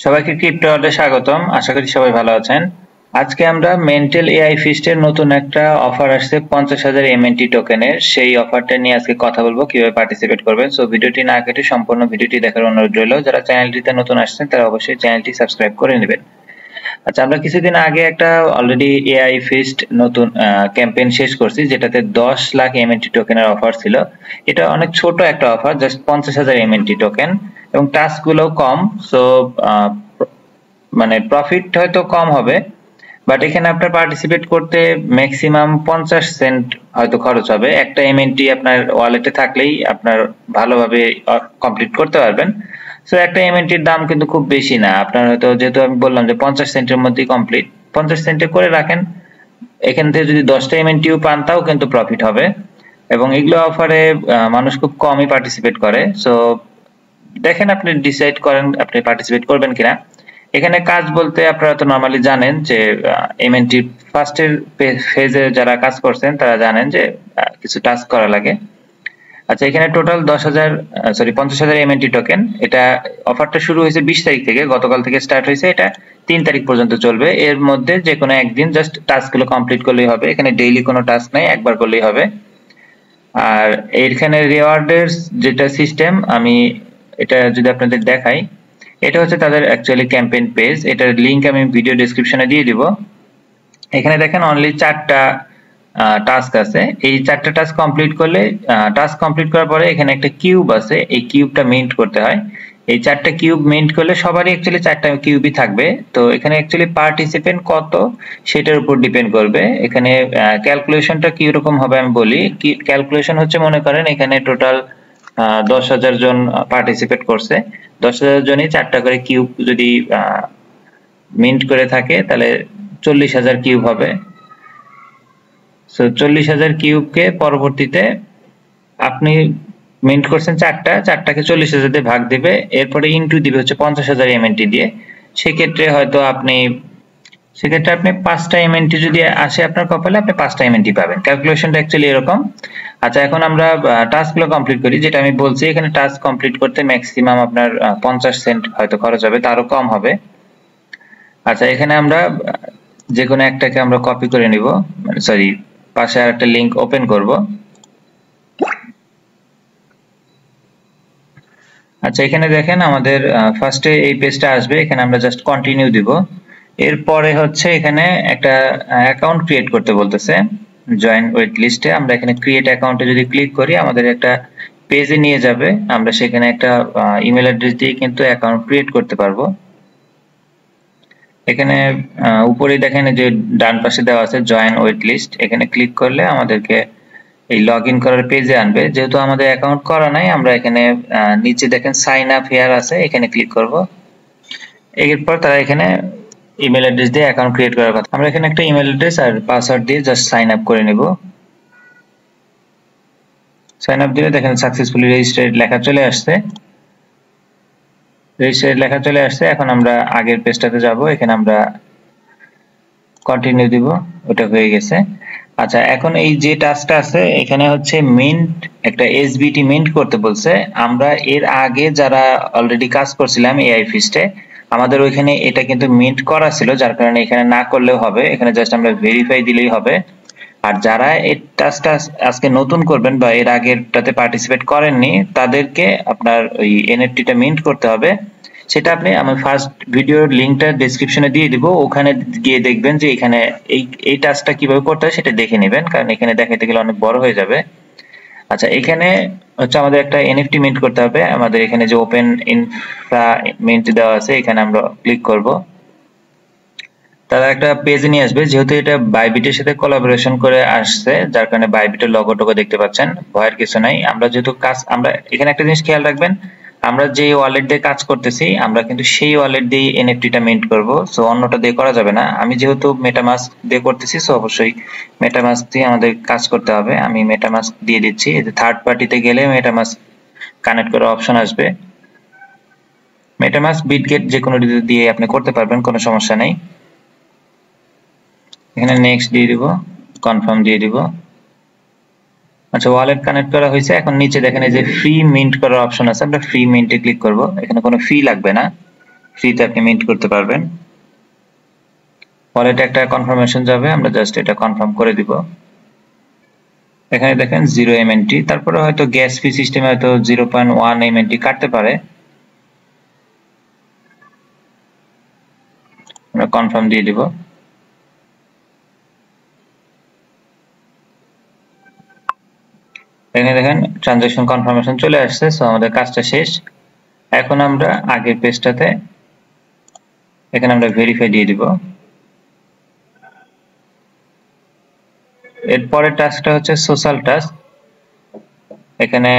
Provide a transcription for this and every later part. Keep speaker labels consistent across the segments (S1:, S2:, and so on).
S1: সবাইকে ক্রিপ্টো ওয়ার্ল্ডে স্বাগতম। আশা করি সবাই ভালো আছেন। আজকে আমরা মেন্টাল এআই ফিস্টের নতুন একটা অফার আসছে 50,000 এমএনটি টোকেনের। সেই অফারটা নিয়ে আজকে কথা বলবো, কিভাবে পার্টিসিপেট করবেন। সো ভিডিওটি না কেটে সম্পূর্ণ ভিডিওটি দেখার অনুরোধ রইল। যারা চ্যানেলটিতে নতুন আসছেন তারা অবশ্যই চ্যানেলটি সাবস্ক্রাইব করে নেবেন। আচ্ছা, আমরা কিছুদিন আগে একটা অলরেডি এআই ফিস্ট নতুন ক্যাম্পেইন শেষ করছি, যেটাতে 10 লাখ এমএনটি টোকেনের অফার ছিল। এটা অনেক ছোট একটা অফার, জাস্ট 50,000 এমএনটি টোকেন, এবং টাস্ক গুলো কম। সো মানে প্রফিট হয়তো কম হবে, বাট এখানে আপনার পার্টিসিপেট করতে ম্যাক্সিমাম 50 সেন্ট হয়তো খরচ হবে। একটা এমএনটি আপনার ওয়ালেটে থাকলেই আপনার ভালোভাবে কমপ্লিট করতে পারবেন। সো একটা এমএনটির দাম কিন্তু খুব বেশি না। আপনার হয়তো, যেহেতু আমি বললাম যে 50 সেন্টের মধ্যেই কমপ্লিট, 50 সেন্টে করে রাখেন। এখান থেকে যদি 10টা এমএনটিও পান তাও কিন্তু প্রফিট হবে। এবং এগুলো অফারে মানুষ খুব কমই পার্টিসিপেট করে। সো দেখেন, আপনি ডিসাইড করেন আপনি পার্টিসিপেট করবেন কিনা। এখানে কাজ বলতে আপনারা তো নরমালি জানেন যে এমএনটি ফার্স্টের ফেজে যারা কাজ করছেন তারা জানেন যে কিছু টাস্ক করা লাগে। আচ্ছা, এখানে টোটাল 50,000 এমএনটি টোকেন। এটা অফারটা শুরু হয়েছে 20 তারিখ থেকে, গতকাল থেকে স্টার্ট হয়েছে। এটা 3 তারিখ পর্যন্ত চলবে। এর মধ্যে যে কোনো একদিন জাস্ট টাস্কগুলো কমপ্লিট করলেই হবে। এখানে ডেইলি কোনো টাস্ক নাই, একবার করলেই হবে। আর এইখানে রিওয়ার্ডের যেটা সিস্টেম, আমি এটা যদি আপনাদের দেখাই, এটা হচ্ছে তাদের অ্যাকচুয়ালি ক্যাম্পেইন পেজ। এটার লিংক আমি ভিডিও ডেসক্রিপশনে দিয়ে দিব। এখানে দেখেন অনলি 4টা টাস্ক আছে। এই 4টা টাস্ক কমপ্লিট করলে, টাস্ক কমপ্লিট করার পরে এখানে একটা কিউব আছে, এই কিউবটা মিন্ট করতে হয়। এই 4টা কিউব মিন্ট করলে সবারই অ্যাকচুয়ালি 4টা কিউবই থাকবে। তো এখানে অ্যাকচুয়ালি পার্টিসিপেন্ট কত সেটার উপর ডিপেন্ড করবে। এখানে ক্যালকুলেশনটা কি রকম হবে আমি বলি। ক্যালকুলেশন হচ্ছে, মনে করেন এখানে টোটাল 10,000 জন পার্টিসিপেট করছে। 10,000 জনই 4টা করে কিউব যদি মিন্ট করে থাকে তাহলে 40,000 কিউব হবে। সো 40,000 কিউবকে পরবর্তীতে আপনি মিন্ট করছেন 4টাকে 40,000 দিয়ে ভাগ দিবে, এরপরে ইনটু দিবে হচ্ছে 50,000 এমএনটি দিয়ে। সেক্ষেত্রে হয়তো আপনি 5টা এমএনটি যদি আসে আপনার কপালে, আপনি 5টা এমএনটি পাবেন। ক্যালকুলেশনটা অ্যাকচুয়ালি এরকম। আচ্ছা, এখন আমরা টাস্কগুলো কমপ্লিট করি। যেটা আমি বলছি, এখানে টাস্ক কমপ্লিট করতে ম্যাক্সিমাম আপনার 50 সেন্ট হয়তো খরচ হবে, তারও কম হবে। আচ্ছা, এখানে আমরা যে কোনো একটাকে আমরা কপি করে নিব, সরি, পাশে আর একটা লিংক ওপেন করব। আচ্ছা, এখানে দেখেন আমাদের ফার্স্টে এই পেজটা আসবে। এখানে আমরা জাস্ট কন্টিনিউ দিব। এরপরে হচ্ছে এখানে একটা অ্যাকাউন্ট ক্রিয়েট করতে বলতেছে, জয়েন ওয়েট লিস্টে। আমরা এখানে ক্রিয়েট অ্যাকাউন্টে যদি ক্লিক করি, আমাদের একটা পেজে নিয়ে যাবে। আমরা সেখানে একটা ইমেল অ্যাড্রেস দিয়ে কিন্তু অ্যাকাউন্ট ক্রিয়েট করতে পারবো। এখানে উপরে দেখেন যে ডান পাশে দেওয়া আছে জয়েন ওয়েট লিস্ট। এখানে ক্লিক করলে আমাদেরকে এই লগ ইন করার পেজে আনবে। যেহেতু আমাদের অ্যাকাউন্ট করা নাই, আমরা এখানে নিচে দেখেন সাইন আপ হিয়ার আছে, এখানে ক্লিক করব। এরপর তারা এখানে ইমেল অ্যাড্রেস দিয়ে অ্যাকাউন্ট ক্রিয়েট করার কথা। আমরা এখানে একটা ইমেল অ্যাড্রেস আর পাসওয়ার্ড দিয়ে জাস্ট সাইন আপ করে নেব। সাইন আপ দিলে দেখেন সাকসেসফুলি রেজিস্টার্ড লেখা চলে আসছে। এখন আমরা আগের পেজটাতে যাব। এখানে আমরা কন্টিনিউ দিব, ওটা হয়ে গেছে। আচ্ছা, এখন এই যে টাস্কটা আছে, এখানে হচ্ছে মিন্ট, একটা এসবিটি মিন্ট করতে বলছে। আমরা এর আগে যারা অলরেডি কাজ করছিলাম এআই ফিস্টে, আমাদের ওইখানে এটা কিন্তু মিন্ট করা ছিল, যার কারণে এখানে না করলেও হবে। এখানে জাস্ট আমরা ভেরিফাই দিলেই হবে। আর যারা এই টাস্কটা আজকে নতুন করবেন বা এর আগেরটাতে পার্টিসিপেট করেননি, তাদেরকে আপনার ওই এনএফটিটা মিন্ট করতে হবে। সেটা আপনি আমার ফার্স্ট ভিডিওর লিংকটা ডেসক্রিপশনে দিয়ে দিব। ওখানে গিয়ে দেখবেন যে এখানে এই টাস্কটা কিভাবে করতে হয় সেটা দেখে নেবেন, কারণ এখানে দেখাতে গেলে অনেক বড় হয়ে যাবে। আচ্ছা, এখানে হচ্ছে আমাদের একটা এনএফটি মিন্ট করতে হবে। আমাদের এখানে যে ওপেন ইনফ্রা মিন্ট দেওয়া আছে, এখানে আমরা ক্লিক করব। তারা একটা পেজে নিয়ে আসবে। যেহেতু এটা বাইবিটের সাথে কোলাবোরেশন করে আসছে, যার কারণে বাইবিটের লোগো টোগো দেখতে পাচ্ছেন। ভয়ের কিছু নাই। আমরা যেহেতু আমরা এখানে একটা জিনিস খেয়াল রাখবেন, আমরা যে ওয়ালেট দিয়ে কাজ করতেছি, আমরা কিন্তু সেই ওয়ালেট দিয়ে এনএফটিটা মিন্ট করব। সো অন্যটা দিয়ে করা যাবে না। আমি যেহেতু মেটামাস্ক দিয়ে করতেছি, সো অবশ্যই মেটামাস্ক দিয়ে আমাদের কাজ করতে হবে। আমি মেটামাস্ক দিয়ে দিচ্ছি। এই যে থার্ড পার্টিতে গেলে মেটামাস্ক কানেক্ট করার অপশন আসবে। মেটামাস্ক, বিটগেট যে কোনো দিয়ে আপনি করতে পারবেন, কোনো সমস্যা নেই। এখানে নেক্সট দিয়ে দিব, কনফার্ম দিয়ে দিব। আচ্ছা, ওয়ালেট কানেক্ট করা হয়েছে। এখন নিচে দেখেন এই যে ফ্রি মিন্ট করার অপশন আছে, আমরা ফ্রি মিন্টে ক্লিক করব। এখানে কোনো ফি লাগবে না। ফ্রিতে আপনি মিন্ট করতে পারবেন। ওয়ালেটে একটা কনফার্মেশন যাবে, আমরা জাস্ট এটা কনফার্ম করে দিব। এখানে দেখেন 0 MNT, তারপরে হয়তো গ্যাস ফি সিস্টেমে হয়তো 0.1 MNT কাটতে পারে। আমরা কনফার্ম দিয়ে দিব। এখানে দেখেন ট্রানজাকশন কনফার্মেশন চলে আসছে। সো আমাদের কাজটা শেষ। এখন আমরা আগের পেজটাতে এখানে আমরা ভেরিফাই দিয়ে দিব। এরপরের টাস্কটা হচ্ছে সোশ্যাল টাস্ক। এখানে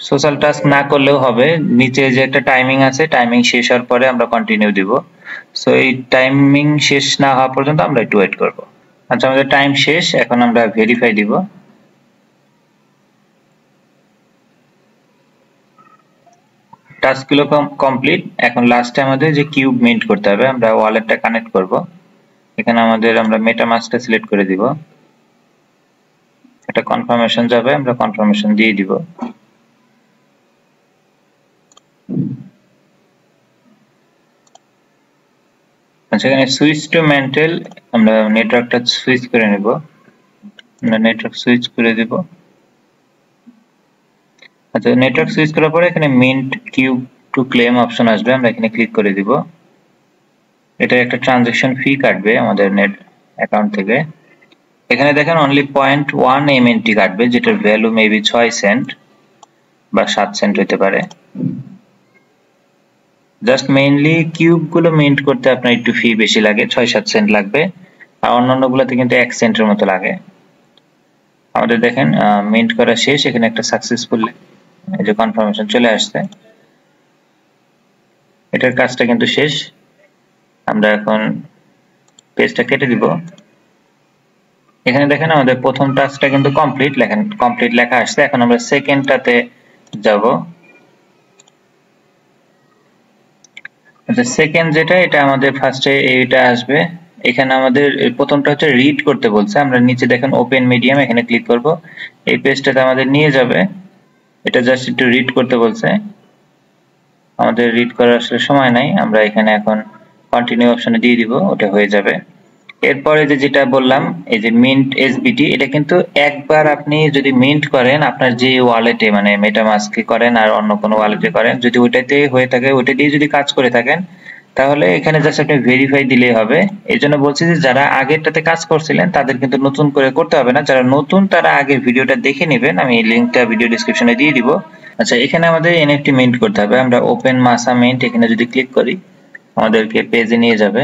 S1: সোশ্যাল টাস্ক না করলেও হবে, নিচে যে একটা টাইমিং আছে, টাইমিং শেষ হওয়ার পরে আমরা কন্টিনিউ দিব। সো এই টাইমিং শেষ না হওয়া পর্যন্ত আমরা একটু ওয়েট করব। আচ্ছা, আমাদের টাইম শেষ, এখন আমরা ভেরিফাই দিব। টাস্কগুলো কমপ্লিট। এখন লাস্টে আমাদের যে কিউব মিন্ট করতে হবে, আমরা ওয়ালেটটা কানেক্ট করব। এখানে আমরা মেটামাস্কটা সিলেক্ট করে দিব। একটা কনফার্মেশন যাবে, আমরা কনফার্মেশন দিয়ে দিব। আচ্ছা, এখানে সুইচ টু মেন্টেল, আমরা নেটওয়ার্কটা সুইচ করে নেব। আমরা নেটওয়ার্ক সুইচ করে দিব। আচ্ছা, নেটওয়ার্ক সুইচ করার পরে এখানে mint cube to claim option আসবে, আমরা এখানে ক্লিক করে দিব। এটা একটা ট্রানজাকশন ফি কাটবে আমাদের নেট অ্যাকাউন্ট থেকে। এখানে দেখেন অনলি 0.1 MNT কাটবে, যেটার ভ্যালু মেবি 6 সেন্ট বা 7 সেন্ট হতে পারে। জাস্ট মেইনলি কিউব গুলো মিন্ট করতে আপনার একটু ফি বেশি লাগে, 6-7 সেন্ট লাগবে, আর অন্যান্য গুলোতে কিন্তু 1 সেন্টের মতো লাগে। আমাদের দেখেন মিন্ট করা শেষ। এখানে একটা সাকসেসফুল এই যে কনফার্মেশন চলে আসছে। এটার কাজটা কিন্তু শেষ। আমরা এখন পেজটা কেটে দিব। এখানে দেখেন আমাদের প্রথম টাস্কটা কিন্তু কমপ্লিট লেখা আসছে। এখন আমরা সেকেন্ডটাতে যাব। আচ্ছা, সেকেন্ড যেটা, এটা আমাদের ফার্স্টে এইটা আসবে। এখানে আমাদের প্রথমটা হচ্ছে রিড করতে বলছে। আমরা নিচে দেখেন ওপেন মিডিয়াম, এখানে ক্লিক করব। এই পেজটাতে আমাদের নিয়ে যাবে। এটা জাস্ট একটু রিড করতে বলছে, আমাদের রিড করার আসলে সময় নাই। আমরা এখানে এখন কন্টিনিউ অপশনে দিয়ে দিব, ওটা হয়ে যাবে। এরপরে যেটা বললাম, এই যে মিন্ট এসবিটি, এটা কিন্তু একবার আপনি যদি মিন্ট করেন আপনার যে ওয়ালেটে, মানে মেটামাস্কে করেন আর অন্য কোনো ওয়ালেটে করেন, যদি ওইটাতে হয়ে থাকে, ওইটা দিয়ে যদি কাজ করে থাকেন, তাহলে এখানে জাস্ট আপনি ভেরিফাই দিলেই হবে। এই জন্য বলছি যে যারা আগেরটাতে কাজ করছিলেন তাদের কিন্তু নতুন করে করতে হবে না। যারা নতুন তারা আগের ভিডিওটা দেখে নেবেন, আমি এই লিঙ্কটা ভিডিও ডিসক্রিপশনে দিয়ে দিব। আচ্ছা, এখানে আমাদের এনএফটি মিন্ট করতে হবে। আমরা ওপেন মাসা মিন্ট, এখানে যদি ক্লিক করি আমাদেরকে পেজে নিয়ে যাবে।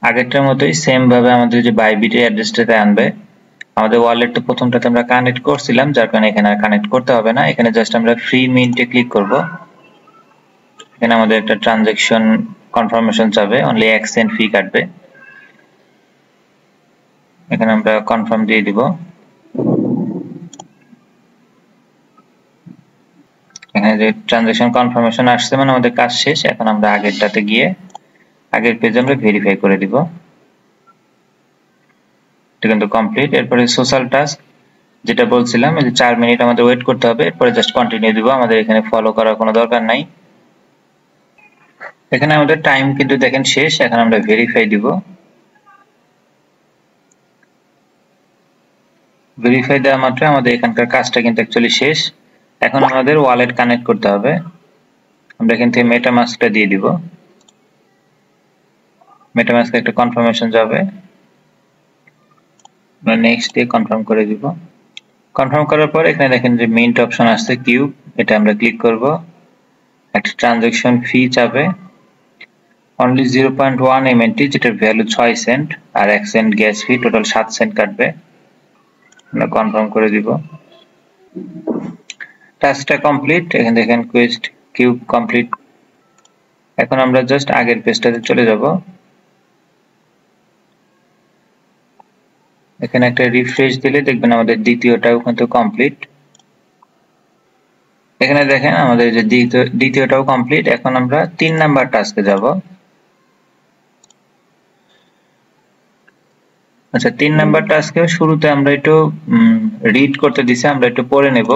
S1: আগেরটার মতোই সেম ভাবে আমাদের যে বাইবিটের অ্যাড্রেসটাতে আনবে। আমাদের ওয়ালেটটা প্রথমটাতে আমরা কানেক্ট করছিলাম, যার কারণে এখানে আর কানেক্ট করতে হবে না। এখানে জাস্ট আমরা ফ্রি মিন্টে ক্লিক করব। এখানে আমাদের একটা ট্রানজাকশন কনফার্মেশন যাবে, অনলি 1 সেন্ট ফি কাটবে। এখানে আমরা কনফার্ম দিয়ে দিব। এখানে যে ট্রানজাকশন কনফার্মেশন আসছে, মানে আমাদের কাজ শেষ। এখন আমরা আগেরটাতে গিয়ে আগের পেজে আমরা ভেরিফাই করে দিব। এটা কিন্তু কমপ্লিট। এরপরে সোশ্যাল টাস্ক যেটা বলছিলাম, এই যে 4 মিনিট আমাদের ওয়েট করতে হবে, এরপরে জাস্ট কন্টিনিউ দিব। আমাদের এখানে ফলো করার কোনো দরকার নাই। এখানে আমাদের টাইম কিন্তু দেখেন শেষ। এখন আমরা ভেরিফাই দিব। ভেরিফাই দেওয়া মাত্র আমাদের এখানকার কাজটা কিন্তু অ্যাকচুয়ালি শেষ। এখন আমাদের ওয়ালেট কানেক্ট করতে হবে। আমরা এখান থেকে মেটামাস্কটা দিয়ে দিব। মেটামাস্কে একটা কনফার্মেশন যাবে, আমরা নেক্সট দিয়ে কনফার্ম করে দিব। কনফার্ম করার পর এখানে দেখেন যে মিন্ট অপশন আসছে কিউব, এটা আমরা ক্লিক করব। একটা ট্রানজাকশন ফি চাবে অনলি 0.1 MNT, যেটার ভ্যালু 6 সেন্ট, আর 1 cent gas fee, total 7 cent কাটবে। আমরা কনফার্ম করে দিব। টাস্কটা কমপ্লিট। এখানে দেখেন কোয়েস্ট কিউব কমপ্লিট। এখন আমরা জাস্ট আগের পেজটাতে চলে যাব। এখানে একটা রিফ্রেশ দিলে দেখবেন আমাদের দ্বিতীয়টাও কিন্তু কমপ্লিট। এখানে দেখেন আমাদের যে দ্বিতীয়টাও কমপ্লিট। এখন আমরা 3 নাম্বার টাস্কে যাব। আচ্ছা, 3 নাম্বার টাস্কে শুরুতে আমরা একটু রিড করতে দিছি, আমরা একটু পড়ে নেব।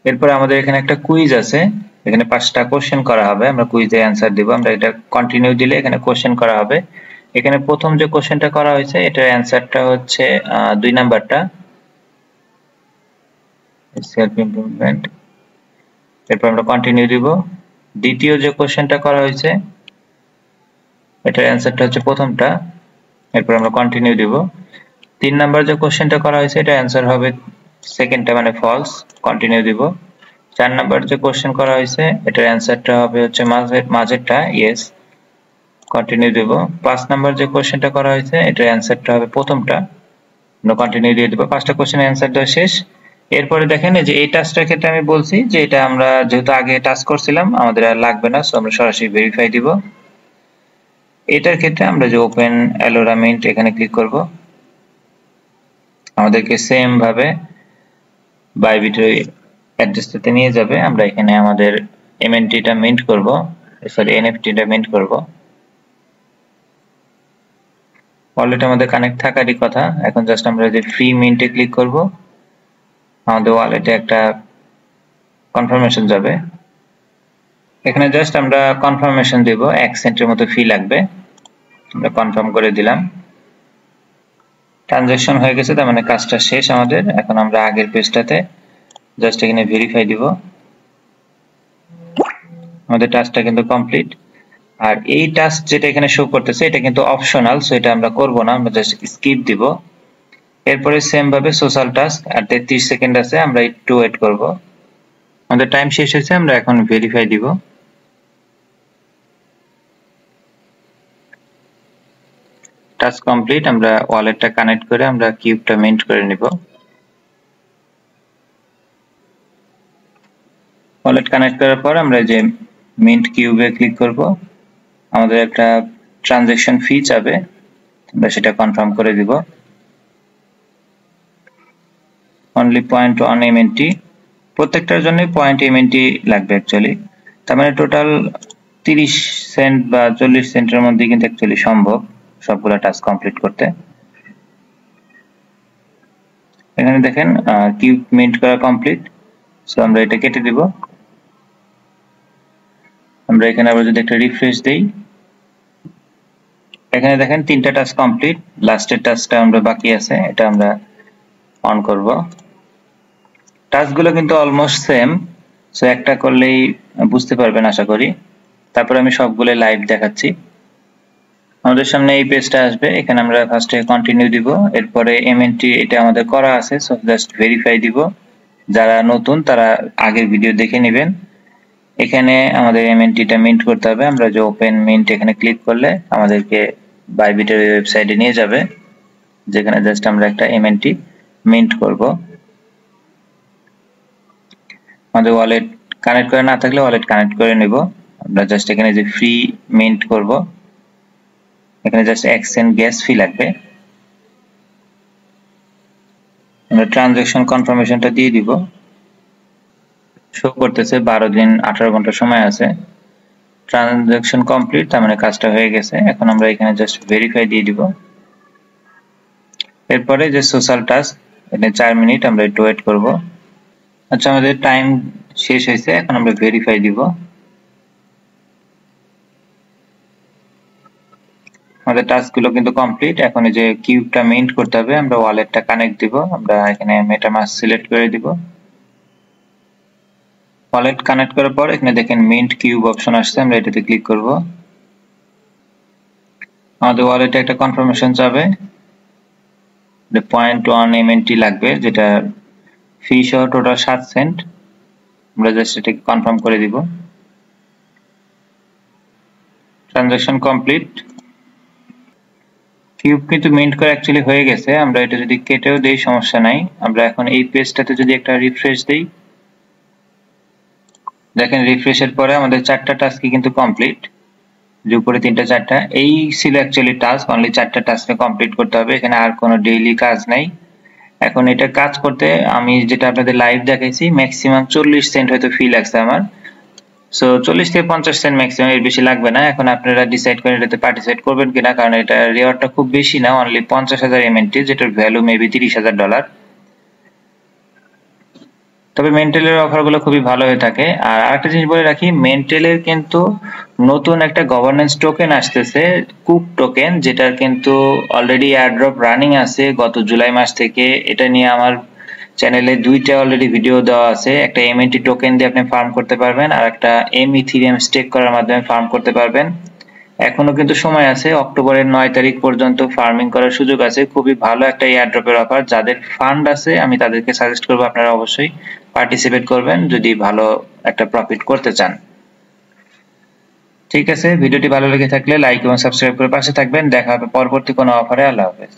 S1: এরপর আমাদের এখানে একটা কুইজ আছে, এখানে 5টা কোশ্চেন করা হবে, আমরা কুইজে অ্যান্সার দিব। আমরা এটা কন্টিনিউ দিলে এখানে কোশ্চেন করা হবে। এখানে প্রথম যে কোশ্চেনটা করা হয়েছে এটার অ্যান্সারটা হচ্ছে 2 নাম্বারটা, সেলফ ইমপ্রুভমেন্ট। এরপর আমরা কন্টিনিউ দিব। দ্বিতীয় যে কোশ্চেনটা করা হয়েছে এটার অ্যান্সারটা হচ্ছে প্রথমটা, এরপর আমরা কন্টিনিউ দিব। 3 নাম্বার যে কোশ্চেনটা করা হয়েছে এটা অ্যান্সার হবে সেকেন্ডটা মানে ফলস, কন্টিনিউ দিব। 4 নাম্বার যে কোশ্চেন করা হয়েছে এটার অ্যান্সারটা হবে হচ্ছে মাঝেরটা, ইয়েস, কন্টিনিউ দিব। 5 নাম্বার যে কোশ্চেনটা করা হয়েছে এটার অ্যান্সারটা হবে প্রথমটা, আমরা কন্টিনিউ দিয়ে দিব। 5টা কোশ্চেনের অ্যান্সার দেওয়া শেষ। এরপরে দেখেন যে এই টাস্কটার ক্ষেত্রে আমি বলছি যে এটা আমরা যেহেতু আগে টাস্ক করছিলাম আমাদের আর লাগবে না, সো আমরা সরাসরি ভেরিফাই দিব। এটার ক্ষেত্রে আমরা যে ওপেন অ্যালোরা মিন্ট এখানে ক্লিক করব, আমাদেরকে সেম ভাবে বাইবিটের অ্যাড্রেসটাতে নিয়ে যাবে। আমরা এখানে আমাদের এমএনটিটা মিন্ট করব, সরি এনএফটিটা মিন্ট করব। ওয়ালেট আমাদের কানেক্ট থাকারই কথা। এখন জাস্ট আমরা যে ফ্রি মিন্টে ক্লিক করব, আমাদের ওয়ালেটে একটা কনফার্মেশন যাবে। এখানে জাস্ট আমরা কনফার্মেশন দেব, 1 সেন্টের মতো ফি লাগবে, আমরা কনফার্ম করে দিলাম। ট্রানজাকশন হয়ে গেছে, তার মানে কাজটা শেষ আমাদের। এখন আমরা আগের পেজটাতে জাস্ট এখানে ভেরিফাই দিব, আমাদের টাস্কটা কিন্তু কমপ্লিট। আর এই টাস্ক যেটা এখানে শো করতেছে এটা কিন্তু অপশনাল, সো এটা আমরা করব না, আমরা জাস্ট স্কিপ দিব। এরপরে সেম ভাবে সোশ্যাল টাস্ক, আর 33 সেকেন্ড আছে, আমরা একটু ওয়েট করব। আমাদের টাইম শেষ হয়েছে, আমরা এখন ভেরিফাই দিব। Task complete. আমরা ওয়ালেটটা কানেক্ট করে আমরা কিউবটা মিন্ট করে নিব। ওয়ালেট কানেক্ট করার পর আমরা যে মিন্ট কিউবে ক্লিক করব, আমাদের একটা ট্রানজাকশন ফি চাবে, আমরা সেটা কনফার্ম করে দিব। অনলি 0.1 এমএনটি, প্রত্যেকটার জন্য 0.1 এমএনটি লাগবে অ্যাকচুয়ালি। তার মানে টোটাল 30 সেন্ট বা 40 সেন্টের মধ্যে কিন্তু অ্যাকচুয়ালি সম্ভব সবগুলো টাস্ক কমপ্লিট করতে। এখানে দেখেন কিউব মিন্ট করা কমপ্লিট, সো আমরা এটা কেটে দিব। আমরা এখানে আবার যদি একটা রিফ্রেশ দেই, এখানে দেখেন 3টা টাস্ক কমপ্লিট, লাস্টের টাস্কটা আমরা বাকি আছে, এটা আমরা অন করব। টাস্কগুলো কিন্তু অলমোস্ট সেম, সো একটা করলেই বুঝতে পারবেন আশা করি। তারপর আমি সবগুলো লাইভ দেখাচ্ছি। আমাদের সামনে এই পেজটা আসবে, এখানে আমরা ফার্স্টে কন্টিনিউ দিব, এরপরে এমএনটি এটা আমাদের করা আছে, সো জাস্ট ভেরিফাই দিব। যারা নতুন তারা আগের ভিডিও দেখে নেবেন। এখানে আমাদের এমএনটিটা মিন্ট করতে হবে, আমরা যে ওপেন মিন্ট এখানে ক্লিক করলে আমাদেরকে বাইবিটের ওয়েবসাইটে নিয়ে যাবে, যেখানে জাস্ট আমরা একটা এমএনটি মিন্ট করব। আমাদের ওয়ালেট কানেক্ট করে না থাকলে ওয়ালেট কানেক্ট করে নেব। আমরা জাস্ট এখানে যে ফ্রি মিন্ট করব, এখানে জাস্ট 1 সেন্ট গ্যাস ফি লাগবে। আমরা ট্রানজাকশন কনফার্মেশনটা দিয়ে দিব, শো করতেছে 12 দিন 18 ঘন্টা সময় আছে। ট্রানজাকশন কমপ্লিট, তার মানে কাজটা হয়ে গেছে। এখন আমরা এখানে জাস্ট ভেরিফাই দিয়ে দিব। এরপরে যে সোশ্যাল টাস্ক, এখানে 4 মিনিট আমরা একটু ওয়েট করব। আচ্ছা, আমাদের টাইম শেষ হয়েছে, এখন আমরা ভেরিফাই দিব। আমাদের টাস্কগুলো কিন্তু কমপ্লিট। এখন এই যে কিউবটা মিন্ট করতে হবে, আমরা ওয়ালেটটা কানেক্ট দিব, আমরা এখানে মেটামাস্ক সিলেক্ট করে দিব। ওয়ালেট কানেক্ট করার পর এখানে দেখেন মিন্ট কিউব অপশন আসছে, আমরা এটাতে ক্লিক করব। আমাদের ওয়ালেটে একটা কনফার্মেশন যাবে, 0.1 এমএনটি লাগবে, যেটা ফি সহ টোটাল 7 সেন্ট। আমরা জাস্ট এটাকে কনফার্ম করে দিব। Transaction complete. কিউব কিন্তু মিন্ট করা অ্যাকচুয়ালি হয়ে গেছে। আমরা এটা যদি কেটেও দেই সমস্যা নাই। আমরা এখন এই পেজটাতে যদি একটা রিফ্রেশ দেই, দেখেন রিফ্রেশের পরে আমাদের 4টা টাস্কই কিন্তু কমপ্লিট। যে উপরে 3টা 4টা এই ছিল অ্যাকচুয়ালি টাস্ক, অনলি 4টা টাস্কে কমপ্লিট করতে হবে, এখানে আর কোনো ডেইলি কাজ নাই। এখন এটা কাজ করতে আমি যেটা আপনাদের লাইভ দেখাইছি, ম্যাক্সিমাম 40 সেন্ট হয়তো ফি লাগছে আমার, সো 40 থেকে 50 সেন্ট ম্যাক্সিমাম, এর বেশি লাগবে না। এখন আপনারা ডিসাইড করেন এটাতে পার্টিসিপেট করবেন কিনা, কারণ এটা রিওয়ার্ডটা খুব বেশি না, অনলি 50,000 এমএনটি, যেটার ভ্যালু মেবি $30,000। তবে মেন্টেলের অফারগুলো খুবই ভালো হয়ে থাকে। আর আরেকটা জিনিস বলে রাখি, মেন্টেলের কিন্তু নতুন একটা গভর্নেন্স টোকেন আসতেছে, কুক টোকেন, যেটার কিন্তু অলরেডি এয়ারড্রপ রানিং আছে গত জুলাই মাস থেকে। এটা নিয়ে আমার চ্যানেলে 2টা অলরেডি ভিডিও দেওয়া আছে। একটা এমএনটি টোকেন দিয়ে আপনি ফার্ম করতে পারবেন, আর একটা ইথিরিয়াম স্টেক করার মাধ্যমে ফার্ম করতে পারবেন। এখনো কিন্তু সময় আছে, অক্টোবরের 9 তারিখ পর্যন্ত ফার্মিং করার সুযোগ আছে। খুবই ভালো একটা এয়ারড্রপের অফার। যাদের ফান্ড আছে আমি তাদেরকে সাজেস্ট করবো আপনারা অবশ্যই পার্টিসিপেট করবেন যদি ভালো একটা প্রফিট করতে চান। ঠিক আছে, ভিডিওটি ভালো লেগে থাকলে লাইক এবং সাবস্ক্রাইব করে পাশে থাকবেন। দেখা হবে পরবর্তী কোনো অফারে। আল্লাহ হাফেজ।